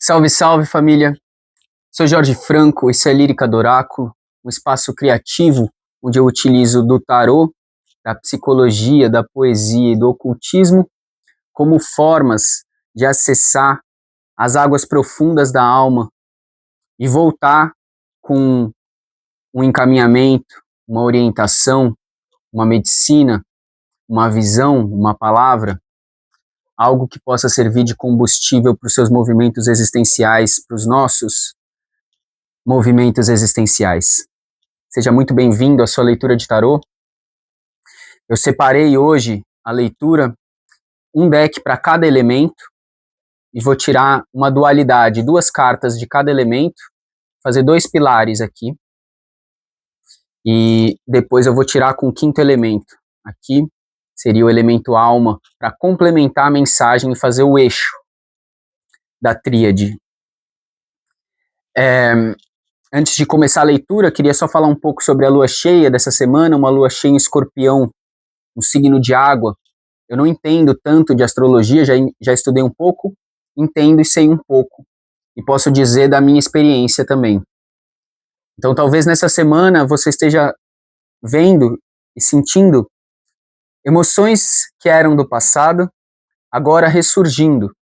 Salve, salve família! Sou Jorge Franco, isso é Lírica do Oráculo, um espaço criativo onde eu utilizo do tarô, da psicologia, da poesia e do ocultismo como formas de acessar as águas profundas da alma e voltar com um encaminhamento, uma orientação, uma medicina, uma visão, uma palavra, algo que possa servir de combustível para os seus movimentos existenciais, para os nossos movimentos existenciais. Seja muito bem-vindo à sua leitura de tarô. Eu separei hoje a leitura, um deck para cada elemento, e vou tirar uma dualidade, 2 cartas de cada elemento, fazer 2 pilares aqui, e depois eu vou tirar com o 5º elemento. Aqui seria o elemento alma, para complementar a mensagem e fazer o eixo da tríade. Antes de começar a leitura, queria só falar um pouco sobre a lua cheia dessa semana, uma lua cheia em Escorpião, um signo de água. Eu não entendo tanto de astrologia, já estudei um pouco, entendo e sei um pouco, e posso dizer da minha experiência também. Então talvez nessa semana você esteja vendo e sentindo emoções que eram do passado, agora ressurgindo,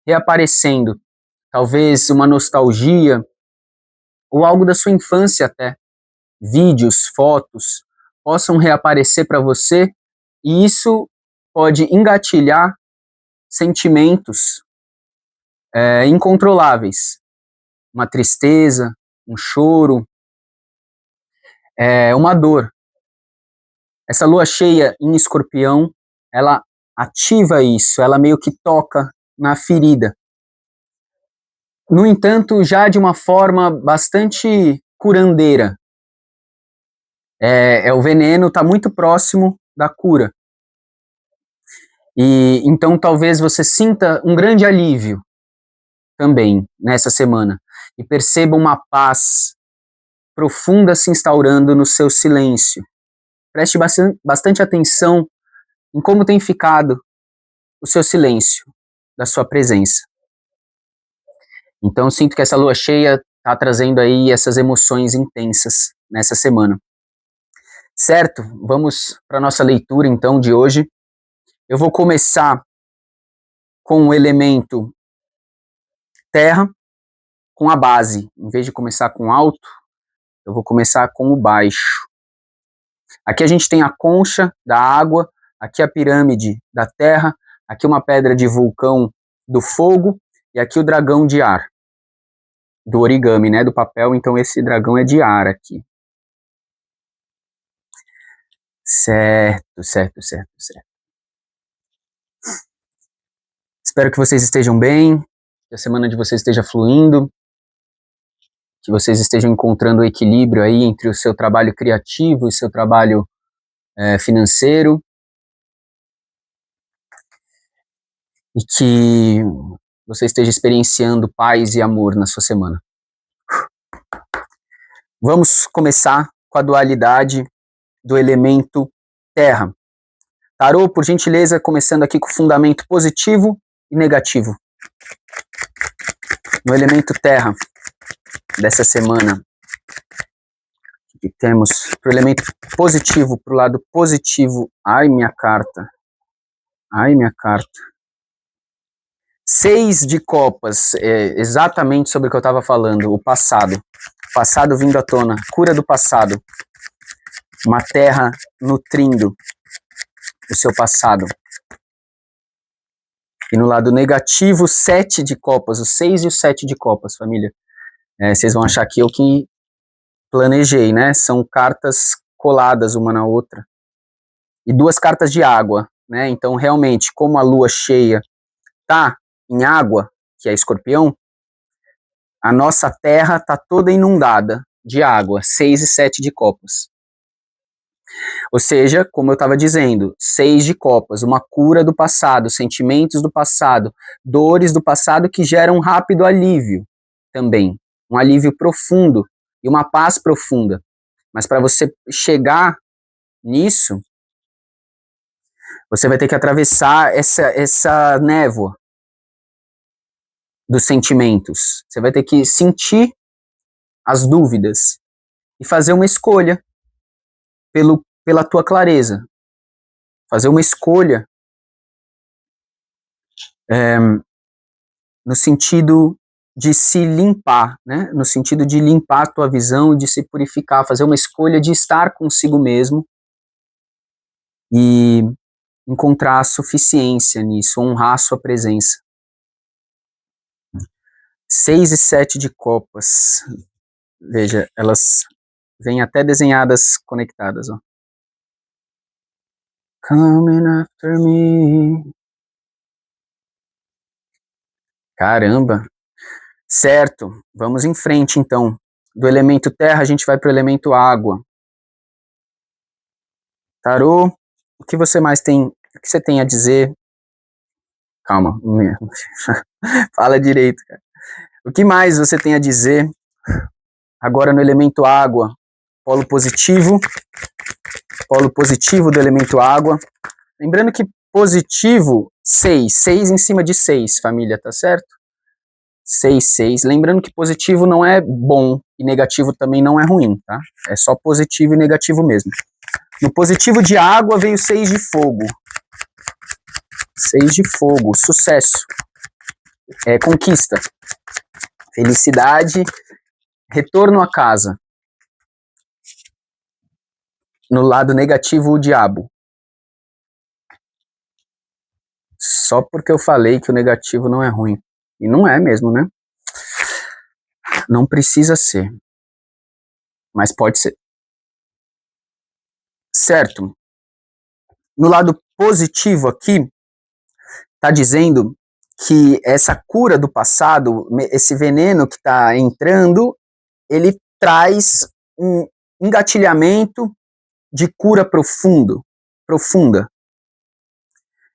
reaparecendo, talvez uma nostalgia, ou algo da sua infância até, vídeos, fotos, possam reaparecer para você, e isso pode engatilhar sentimentos incontroláveis, uma tristeza, um choro, uma dor. Essa lua cheia em Escorpião, ela ativa isso, ela meio que toca na ferida. No entanto, já de uma forma bastante curandeira. O veneno está muito próximo da cura. E então talvez você sinta um grande alívio também nessa semana e perceba uma paz profunda se instaurando no seu silêncio. Preste bastante atenção em como tem ficado o seu silêncio, da sua presença. Então eu sinto que essa lua cheia está trazendo aí essas emoções intensas nessa semana. Certo? Vamos para a nossa leitura então de hoje. Eu vou começar com o elemento terra, com a base. Em vez de começar com alto, eu vou começar com o baixo. Aqui a gente tem a concha da água, aqui a pirâmide da terra, aqui uma pedra de vulcão do fogo e aqui o dragão de ar. Do origami, né, do papel, então esse dragão é de ar aqui. Certo. Espero que vocês estejam bem, que a semana de vocês esteja fluindo, que vocês estejam encontrando o equilíbrio aí entre o seu trabalho criativo e o seu trabalho financeiro, e que você esteja experienciando paz e amor na sua semana. Vamos começar com a dualidade do elemento terra. Tarô, por gentileza, começando aqui com o fundamento positivo e negativo. No elemento terra dessa semana, que temos para o elemento positivo, para o lado positivo. Ai, minha carta. 6 de copas, exatamente sobre o que eu estava falando, o passado. O passado vindo à tona, cura do passado. Uma terra nutrindo o seu passado. E no lado negativo, 7 de copas, o 6 e o 7 de copas, família. Vocês vão achar que eu que planejei, né? São cartas coladas uma na outra. E 2 cartas de água, né? Então, realmente, como a lua cheia tá em água, que é Escorpião, a nossa terra tá toda inundada de água, 6 e 7 de copas. Ou seja, como eu estava dizendo, 6 de copas, uma cura do passado, sentimentos do passado, dores do passado que geram um rápido alívio também, um alívio profundo e uma paz profunda. Mas para você chegar nisso, você vai ter que atravessar essa névoa dos sentimentos. Você vai ter que sentir as dúvidas e fazer uma escolha pela tua clareza. Fazer uma escolha no sentido de se limpar, né? No sentido de limpar a tua visão, de se purificar, fazer uma escolha de estar consigo mesmo e encontrar a suficiência nisso, honrar a sua presença. 6 e 7 de copas. Veja, elas vêm até desenhadas conectadas, ó. Coming after me. Caramba. Certo, vamos em frente então. Do elemento terra a gente vai para o elemento água. Tarô, o que você mais tem, o que você tem a dizer? Calma, fala direito, cara. O que mais você tem a dizer agora no elemento água? Polo positivo do elemento água. Lembrando que positivo, 6 em cima de 6, família, tá certo? 6. Lembrando que positivo não é bom e negativo também não é ruim, tá? É só positivo e negativo mesmo. No positivo de água veio 6 de fogo. 6 de fogo, sucesso. Conquista. Felicidade. Retorno a casa. No lado negativo, o diabo. Só porque eu falei que o negativo não é ruim. E não é mesmo, né? Não precisa ser. Mas pode ser. Certo. No lado positivo aqui, tá dizendo que essa cura do passado, esse veneno que está entrando, ele traz um engatilhamento de cura profunda.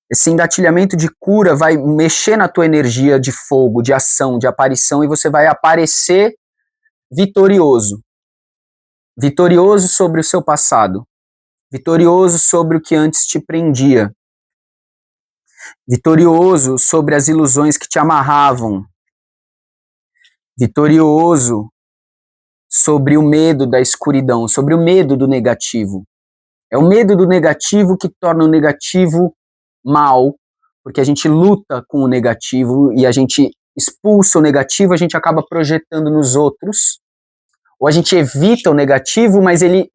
Esse engatilhamento de cura vai mexer na tua energia de fogo, de ação, de aparição, e você vai aparecer vitorioso. Vitorioso sobre o seu passado. Vitorioso sobre o que antes te prendia. Vitorioso sobre as ilusões que te amarravam. Vitorioso sobre o medo da escuridão, sobre o medo do negativo. É o medo do negativo que torna o negativo mal, porque a gente luta com o negativo e a gente expulsa o negativo, a gente acaba projetando nos outros, ou a gente evita o negativo, mas ele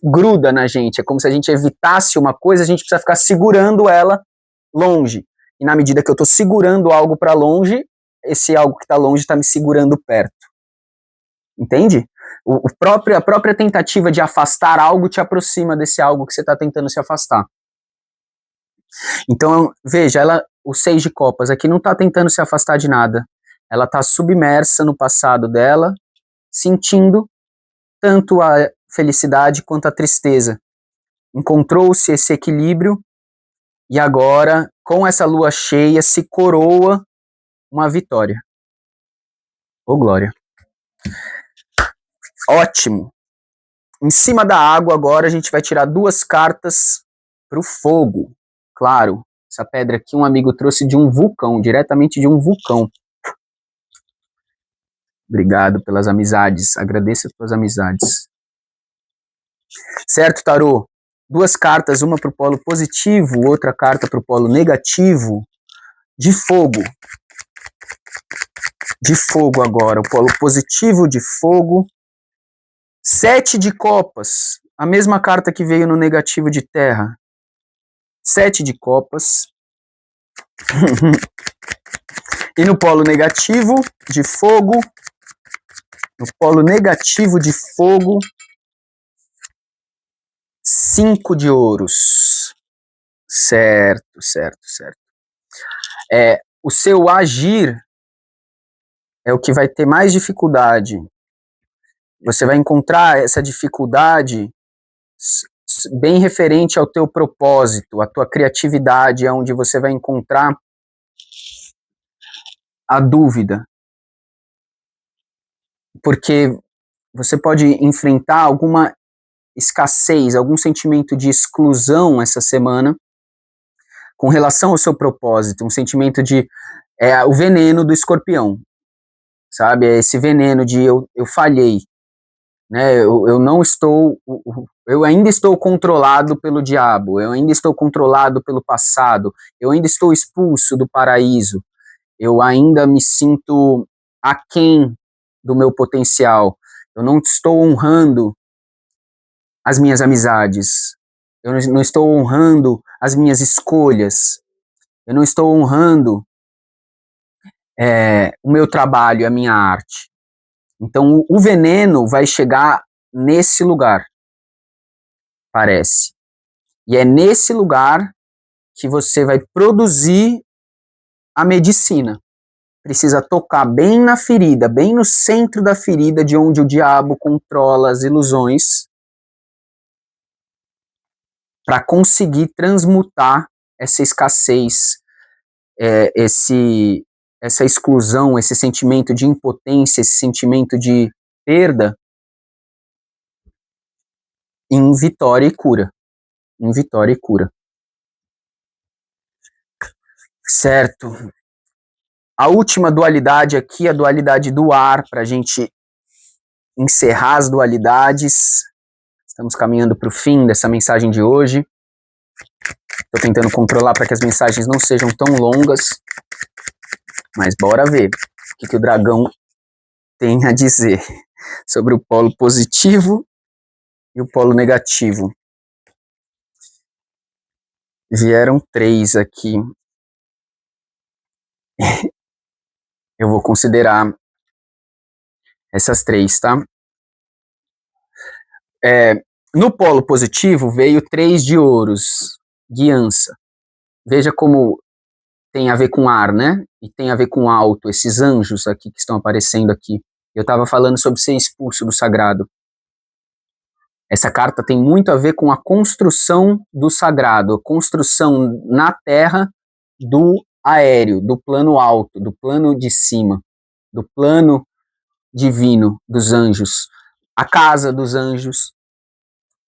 gruda na gente. É como se a gente evitasse uma coisa, a gente precisa ficar segurando ela longe. E na medida que eu estou segurando algo para longe, esse algo que está longe está me segurando perto. Entende? A própria tentativa de afastar algo te aproxima desse algo que você está tentando se afastar. Então, veja, o 6 de copas aqui não está tentando se afastar de nada. Ela está submersa no passado dela, sentindo tanto a felicidade quanto a tristeza. Encontrou-se esse equilíbrio e agora, com essa lua cheia, se coroa uma vitória. Ô, glória. Ótimo. Em cima da água agora a gente vai tirar 2 cartas para o fogo. Claro, essa pedra aqui um amigo trouxe de um vulcão, diretamente de um vulcão. Obrigado pelas amizades, agradeço as tuas amizades. Certo, tarô? 2 cartas, uma para o polo positivo, outra carta para o polo negativo, de fogo. De fogo agora, o polo positivo de fogo. 7 de copas, a mesma carta que veio no negativo de terra. 7 de copas. E no polo negativo de fogo, no polo negativo de fogo, 5 de ouros. Certo. O seu agir é o que vai ter mais dificuldade. Você vai encontrar essa dificuldade bem referente ao teu propósito, à tua criatividade, é onde você vai encontrar a dúvida. Porque você pode enfrentar alguma escassez, algum sentimento de exclusão essa semana com relação ao seu propósito, um sentimento de É o veneno do escorpião, sabe? É esse veneno de eu falhei, né? Eu não estou, eu ainda estou controlado pelo diabo, eu ainda estou controlado pelo passado, eu ainda estou expulso do paraíso, eu ainda me sinto aquém do meu potencial, eu não estou honrando as minhas amizades, eu não estou honrando as minhas escolhas, eu não estou honrando o meu trabalho, a minha arte. Então, o veneno vai chegar nesse lugar, parece. E é nesse lugar que você vai produzir a medicina. Precisa tocar bem na ferida, bem no centro da ferida, de onde o diabo controla as ilusões, para conseguir transmutar essa escassez, essa exclusão, esse sentimento de impotência, esse sentimento de perda, em vitória e cura. Em vitória e cura. Certo. A última dualidade aqui, a dualidade do ar, para a gente encerrar as dualidades. Estamos caminhando para o fim dessa mensagem de hoje. Estou tentando controlar para que as mensagens não sejam tão longas, mas bora ver o que o dragão tem a dizer sobre o polo positivo e o polo negativo. Vieram 3 aqui. Eu vou considerar essas 3, tá? No polo positivo veio 3 de ouros, guiança. Veja como tem a ver com ar, né? E tem a ver com alto, esses anjos aqui que estão aparecendo aqui. Eu estava falando sobre ser expulso do sagrado. Essa carta tem muito a ver com a construção do sagrado, a construção na terra do aéreo, do plano alto, do plano de cima, do plano divino dos anjos. A casa dos anjos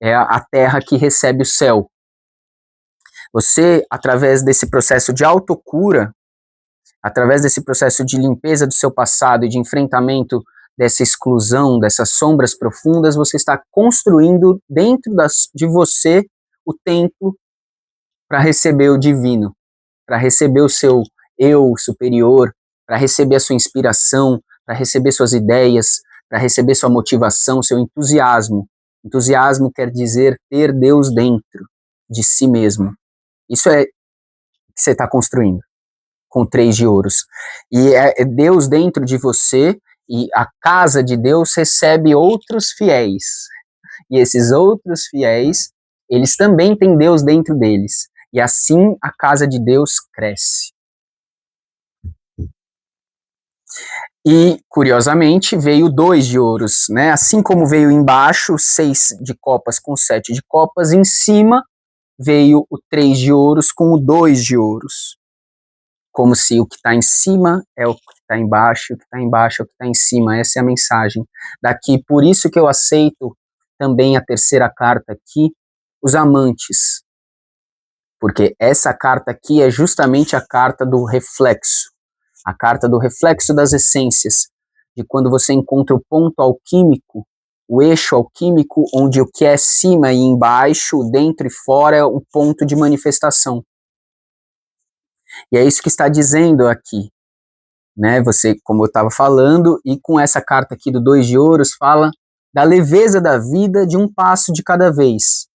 é a terra que recebe o céu. Você, através desse processo de autocura, através desse processo de limpeza do seu passado e de enfrentamento dessa exclusão, dessas sombras profundas, você está construindo dentro de você o templo para receber o divino, para receber o seu eu superior, para receber a sua inspiração, para receber suas ideias, para receber sua motivação, seu entusiasmo. Entusiasmo quer dizer ter Deus dentro de si mesmo. Isso é que você está construindo com 3 de ouros. E é Deus dentro de você, e a casa de Deus recebe outros fiéis. E esses outros fiéis, eles também têm Deus dentro deles. E assim a casa de Deus cresce. E, curiosamente, veio 2 de ouros, né? Assim como veio embaixo 6 de copas com 7 de copas, em cima veio o 3 de ouros com o 2 de ouros. Como se o que está em cima é o que está embaixo, o que está embaixo é o que está em cima. Essa é a mensagem daqui. Por isso que eu aceito também a terceira carta aqui, os amantes. Porque essa carta aqui é justamente a carta do reflexo. A carta do reflexo das essências. De quando você encontra o ponto alquímico, o eixo alquímico, onde o que é cima e embaixo, dentro e fora, é o ponto de manifestação. E é isso que está dizendo aqui, né? Você, como eu estava falando, e com essa carta aqui do 2 de ouros, fala da leveza da vida de um passo de cada vez.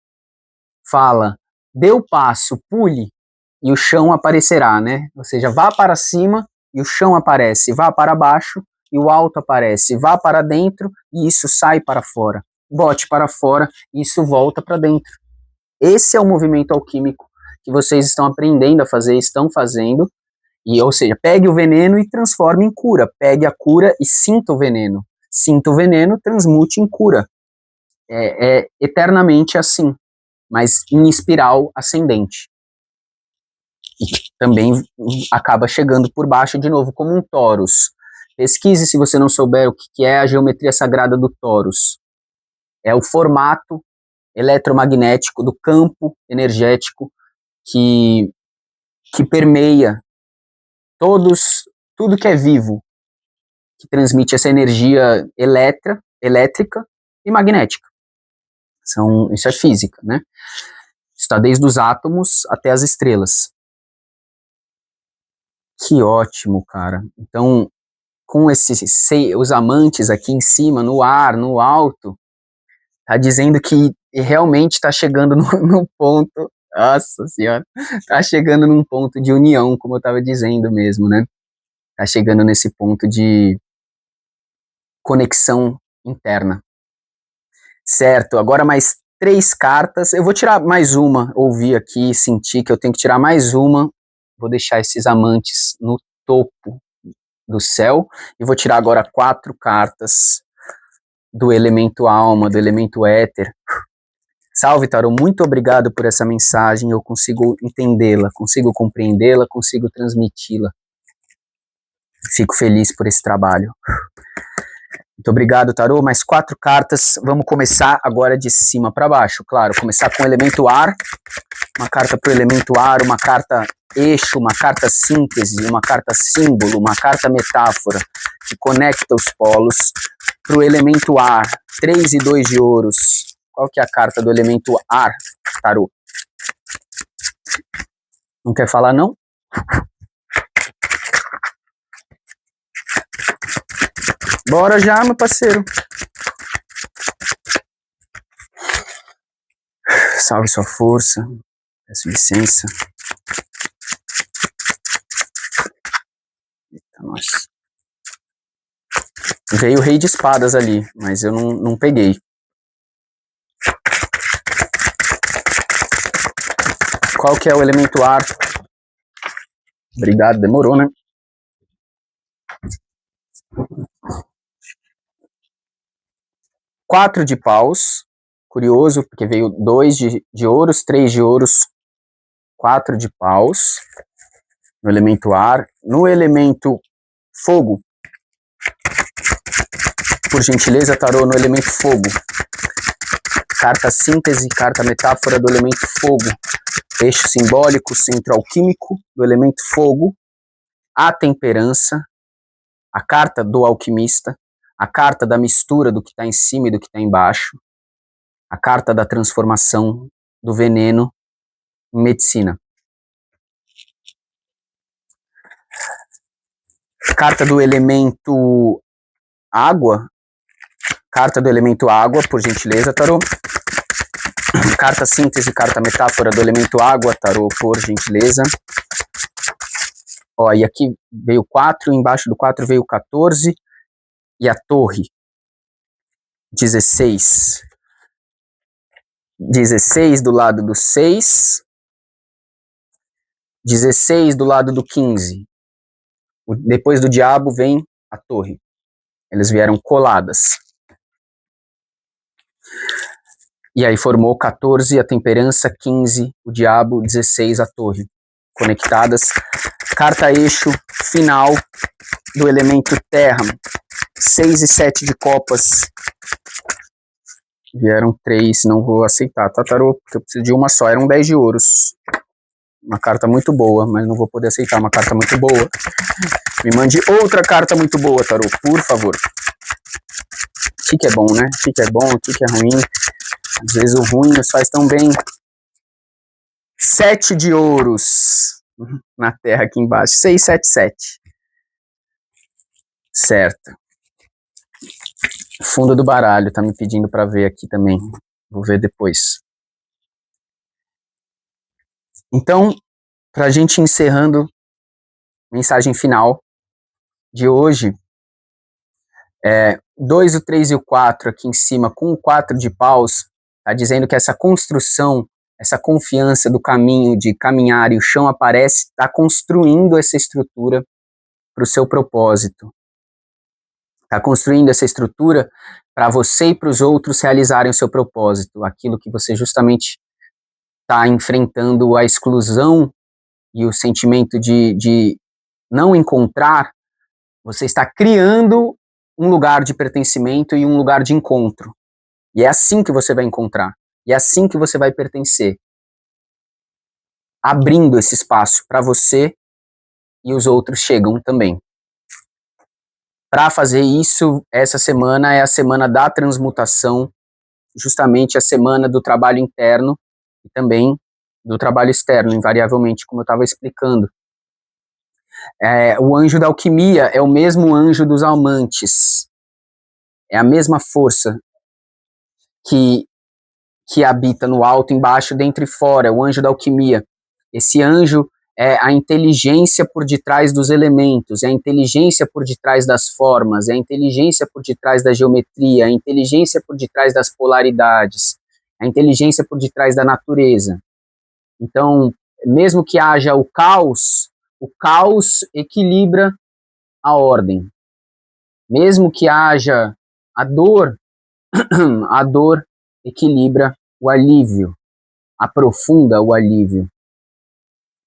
Fala, dê o passo, pule, e o chão aparecerá, né? Ou seja, vá para cima e o chão aparece, vá para baixo e o alto aparece, vá para dentro e isso sai para fora. Bote para fora e isso volta para dentro. Esse é o movimento alquímico que vocês estão aprendendo a fazer, estão fazendo, e, ou seja, pegue o veneno e transforme em cura, pegue a cura e sinta o veneno, sinta o veneno, transmute em cura. É eternamente assim, mas em espiral ascendente. E também acaba chegando por baixo de novo, como um torus. Pesquise se você não souber o que é a geometria sagrada do torus. É o formato eletromagnético do campo energético que permeia tudo que é vivo, que transmite essa energia elétrica e magnética. Isso é física, né? Está desde os átomos até as estrelas. Que ótimo, cara. Então, com os amantes aqui em cima, no ar, no alto, tá dizendo que realmente está chegando no ponto, nossa senhora, tá chegando num ponto de união, como eu estava dizendo mesmo, né? Tá chegando nesse ponto de conexão interna. Certo, agora mais 3 cartas, eu vou tirar mais uma, ouvir aqui, sentir que eu tenho que tirar mais uma, vou deixar esses amantes no topo do céu, e vou tirar agora 4 cartas do elemento alma, do elemento éter. Salve, Tarô, muito obrigado por essa mensagem, eu consigo entendê-la, consigo compreendê-la, consigo transmiti-la. Fico feliz por esse trabalho. Muito obrigado, Tarô, mais 4 cartas, vamos começar agora de cima para baixo, claro, começar com o elemento ar, uma carta para o elemento ar, uma carta eixo, uma carta síntese, uma carta símbolo, uma carta metáfora, que conecta os polos, para o elemento ar, 3 e 2 de ouros. Qual que é a carta do elemento ar, Tarô? Não quer falar, não? Bora já, meu parceiro. Salve sua força. Peço licença. Eita, nossa. Veio o rei de espadas ali, mas eu não peguei. Qual que é o elemento ar? Obrigado, demorou, né? Quatro de paus. Curioso, porque veio 2 de ouros, 3 de ouros, 4 de paus. No elemento ar. No elemento fogo. Por gentileza, Tarô, no elemento fogo. Carta síntese, carta metáfora do elemento fogo. Eixo simbólico, centro alquímico do elemento fogo. A temperança. A carta do alquimista. A carta da mistura do que está em cima e do que está embaixo. A carta da transformação do veneno em medicina. Carta do elemento água. Carta do elemento água, por gentileza, Tarô. Carta síntese, carta metáfora do elemento água, Tarô, por gentileza. Ó, e aqui veio 4, embaixo do 4 veio 14, e a torre, 16. 16 do lado do 6, 16 do lado do 15. Depois do diabo vem a torre. Eles vieram coladas. E aí formou 14 a temperança, 15 o diabo, 16 a torre. Conectadas. Carta eixo final do elemento terra. 6 e 7 de copas. Vieram 3, não vou aceitar, tá, Tarô? Porque eu preciso de uma só, eram 10 de ouros. Uma carta muito boa, mas não vou poder aceitar uma carta muito boa. Me mande outra carta muito boa, Tarô, por favor. O que é bom, né? O que é bom, o que é ruim. Às vezes o ruim nos faz tão bem. 7 de ouros na terra aqui embaixo. 6, 7, 7. Certo. Fundo do baralho, tá me pedindo para ver aqui também. Vou ver depois. Então, pra gente encerrando, mensagem final de hoje, 2, o 3 e o 4 aqui em cima, com o 4 de paus, tá dizendo que essa construção, essa confiança do caminho, de caminhar e o chão aparece, tá construindo essa estrutura para o seu propósito. Tá construindo essa estrutura para você e para os outros realizarem o seu propósito, aquilo que você justamente está enfrentando, a exclusão e o sentimento de não encontrar, você está criando um lugar de pertencimento e um lugar de encontro. E é assim que você vai encontrar. E é assim que você vai pertencer. Abrindo esse espaço para você e os outros chegam também. Para fazer isso, essa semana é a semana da transmutação, justamente a semana do trabalho interno e também do trabalho externo, invariavelmente, como eu estava explicando. O anjo da alquimia é o mesmo anjo dos amantes, é a mesma força que habita no alto, embaixo, dentro e fora, o anjo da alquimia. Esse anjo é a inteligência por detrás dos elementos, é a inteligência por detrás das formas, é a inteligência por detrás da geometria, é a inteligência por detrás das polaridades, é a inteligência por detrás da natureza. Então, mesmo que haja o caos equilibra a ordem. Mesmo que haja a dor equilibra o alívio, aprofunda o alívio.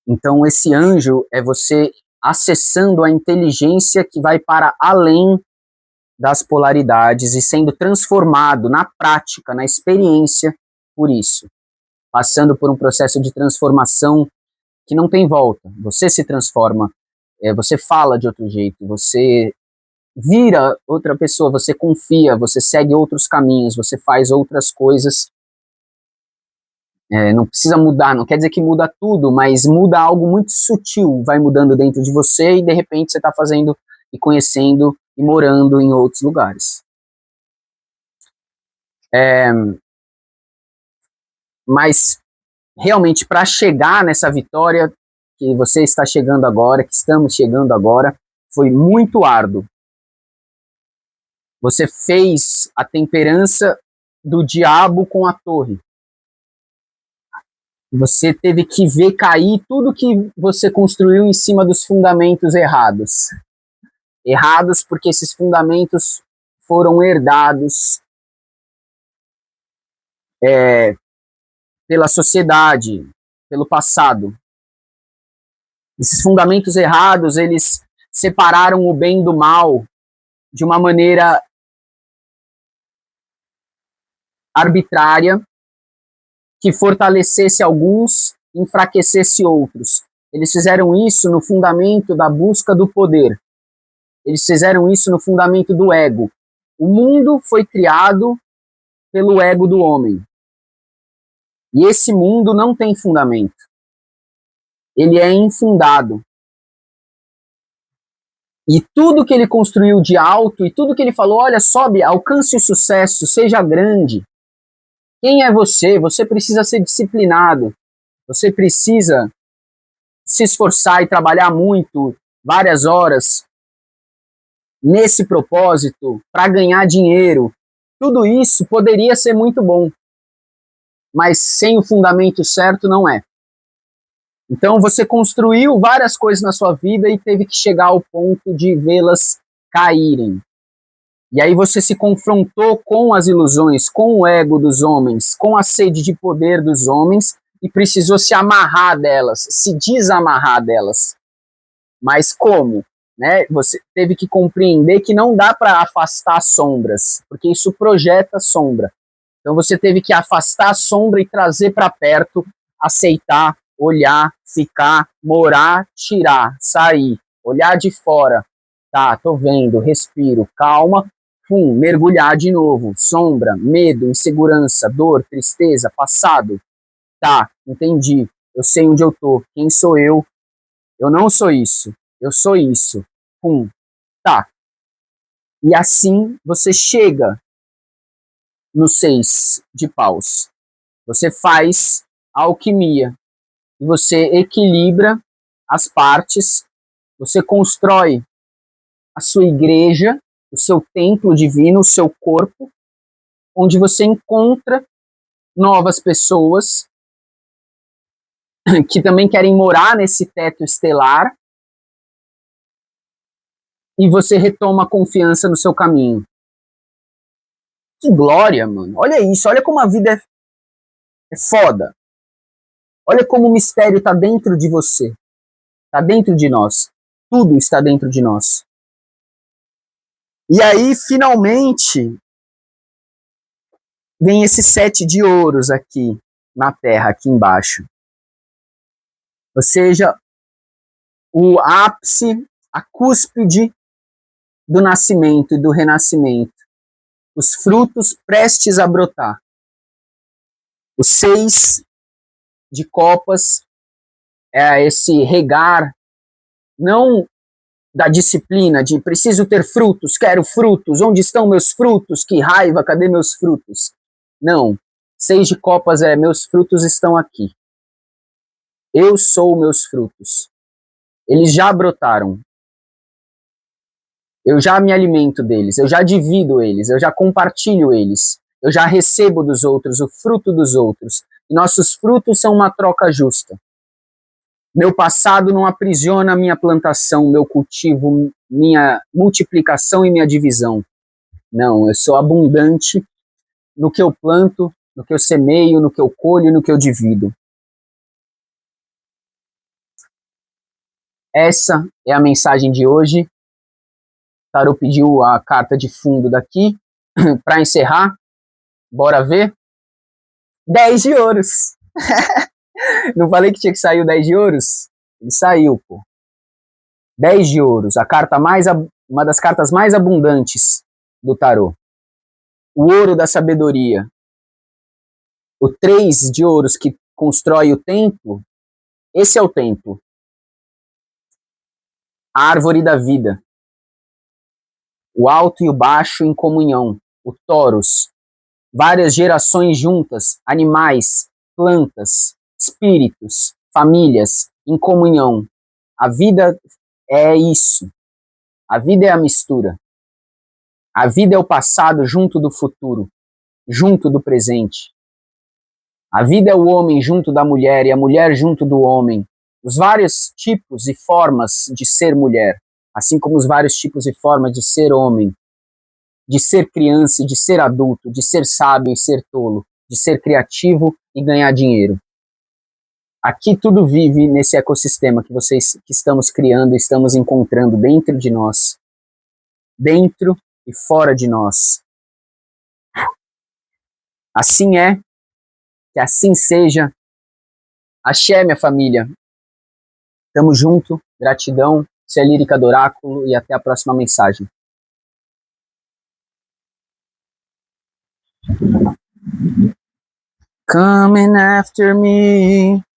Então, esse anjo é você acessando a inteligência que vai para além das polaridades e sendo transformado na prática, na experiência, por isso. Passando por um processo de transformação que não tem volta. Você se transforma, você fala de outro jeito, você vira outra pessoa, você confia, você segue outros caminhos, você faz outras coisas. Não precisa mudar, não quer dizer que muda tudo, mas muda algo muito sutil, vai mudando dentro de você e de repente você está fazendo e conhecendo e morando em outros lugares. Mas realmente para chegar nessa vitória que você está chegando agora, que estamos chegando agora, foi muito árduo. Você fez a temperança do diabo com a torre. Você teve que ver cair tudo que você construiu em cima dos fundamentos errados. Errados porque esses fundamentos foram herdados pela sociedade, pelo passado. Esses fundamentos errados, eles separaram o bem do mal de uma maneira arbitrária, que fortalecesse alguns e enfraquecesse outros. Eles fizeram isso no fundamento da busca do poder. Eles fizeram isso no fundamento do ego. O mundo foi criado pelo ego do homem. E esse mundo não tem fundamento. Ele é infundado. E tudo que ele construiu de alto, e tudo que ele falou, olha, sobe, alcance o sucesso, seja grande. Quem é você? Você precisa ser disciplinado. Você precisa se esforçar e trabalhar muito, várias horas, nesse propósito, para ganhar dinheiro. Tudo isso poderia ser muito bom, mas sem o fundamento certo não é. Então você construiu várias coisas na sua vida e teve que chegar ao ponto de vê-las caírem. E aí você se confrontou com as ilusões, com o ego dos homens, com a sede de poder dos homens e precisou se amarrar delas, se desamarrar delas. Mas como? Né? Você teve que compreender que não dá para afastar sombras, porque isso projeta sombra. Então você teve que afastar a sombra e trazer para perto, aceitar, olhar, ficar, morar, tirar, sair, olhar de fora. Tá, tô vendo, respiro, calma, mergulhar de novo, sombra, medo, insegurança, dor, tristeza, passado. Tá, entendi, eu sei onde eu tô, quem sou eu não sou isso, eu sou isso. Tá. E assim você chega no 6 de paus. Você faz a alquimia e você equilibra as partes, você constrói a sua igreja, o seu templo divino, o seu corpo, onde você encontra novas pessoas que também querem morar nesse teto estelar e você retoma a confiança no seu caminho. Que glória, mano. Olha isso, olha como a vida é foda. Olha como o mistério está dentro de você. Está dentro de nós. Tudo está dentro de nós. E aí, finalmente, vem esse 7 de ouros aqui na Terra, aqui embaixo. Ou seja, o ápice, a cúspide do nascimento e do renascimento. Os frutos prestes a brotar. O 6 de copas é esse regar, não da disciplina de preciso ter frutos, quero frutos, onde estão meus frutos? Que raiva, cadê meus frutos? Não. 6 de copas é meus frutos estão aqui. Eu sou meus frutos. Eles já brotaram. Eu já me alimento deles, eu já divido eles, eu já compartilho eles, eu já recebo dos outros o fruto dos outros. E nossos frutos são uma troca justa. Meu passado não aprisiona minha plantação, meu cultivo, minha multiplicação e minha divisão. Não, eu sou abundante no que eu planto, no que eu semeio, no que eu colho, no que eu divido. Essa é a mensagem de hoje. Tarô pediu a carta de fundo daqui. Para encerrar, bora ver? 10 de ouros. Não falei que tinha que sair o 10 de ouros? Ele saiu, pô. 10 de ouros, a carta uma das cartas mais abundantes do tarô. O ouro da sabedoria. O 3 de ouros que constrói o templo. Esse é o templo. A árvore da vida. O alto e o baixo em comunhão. O Taurus. Várias gerações juntas, animais, plantas, espíritos, famílias, em comunhão. A vida é isso. A vida é a mistura. A vida é o passado junto do futuro, junto do presente. A vida é o homem junto da mulher e a mulher junto do homem. Os vários tipos e formas de ser mulher, assim como os vários tipos e formas de ser homem, de ser criança e de ser adulto, de ser sábio e ser tolo, de ser criativo e ganhar dinheiro. Aqui tudo vive nesse ecossistema que que estamos criando, estamos encontrando dentro de nós, dentro e fora de nós. Assim é, que assim seja. Axé, minha família. Tamo junto, gratidão. Isso é Lírica do Oráculo e até a próxima mensagem. Coming after me.